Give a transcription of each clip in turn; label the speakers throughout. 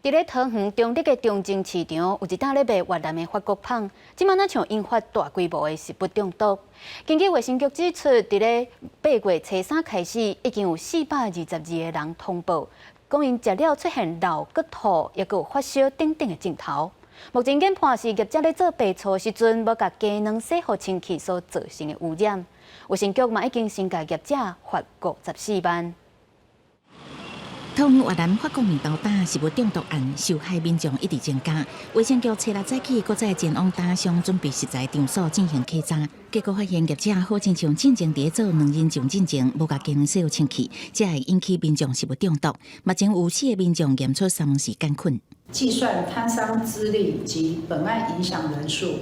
Speaker 1: 伫咧桃园中立的中正市场，有一档咧卖越南的法国胖，即马若像引发大规模的食物中毒。根据卫生局指出，伫咧8月初3开始，已经有422个人通报，讲因食了出现流、骨吐，也有发烧等等的症头。目前研判是业者咧做白醋时阵，无甲鸡卵洗好清气所造成的污染。卫生局嘛已经先甲业者罚54万。
Speaker 2: 桃园越南法国面包打食物中毒案受害民众一直增加，卫生局初6早起，搁在前往打商准备食材场所进行稽查，结果发现业者好亲像进前伫做2人上进前，无甲鸡卵洗好清气，才会引起民众食物中毒。目前有4个民众验出3是杆菌。
Speaker 3: 计算摊商资历及本案影响人数，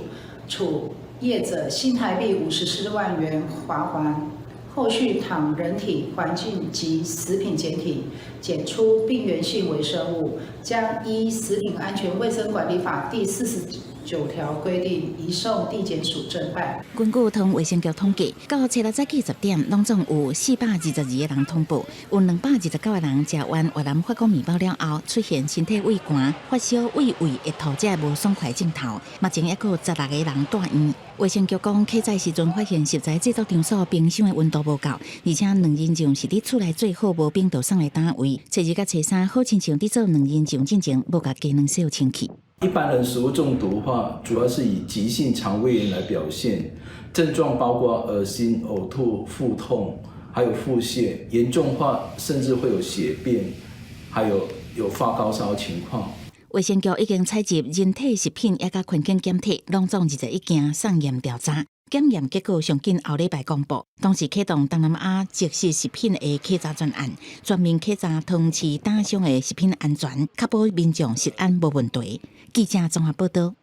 Speaker 3: 处业者新台币54万元罚锾。后续倘人体、环境及食品检体检出病原性微生物，将依《食品安全卫生管理法》第49条规定，移送地检署侦办。
Speaker 2: 根据同卫生局统计，到初6早起10点，拢总有422个人通报，有229个人食完越南法国面包了后，出现身体畏寒、发烧、胃胃会吐这无爽快症头。目前还有16个人住院。卫生局讲，起早时阵发现食材制作场所冰箱的温度无够，而且2人酱是伫厝内最好无冰度送来单位。初2甲初3好亲像伫做2人酱进前，无甲鸡卵洗好清气。
Speaker 4: 一般人食物中毒的话，主要是以急性肠胃炎来表现，症状包括恶心、呕吐、腹痛，还有腹泻，严重化甚至会有血便，还有发高烧情况。
Speaker 2: 卫生局已经采集人体食品也甲环境检体，拢总21件送验调查，检验结果上紧后礼拜公布。同时启动东南亚即食食品的稽查专案，全面稽查桃园市打商的食品安全，确保民众食安无问题。记者综合报道。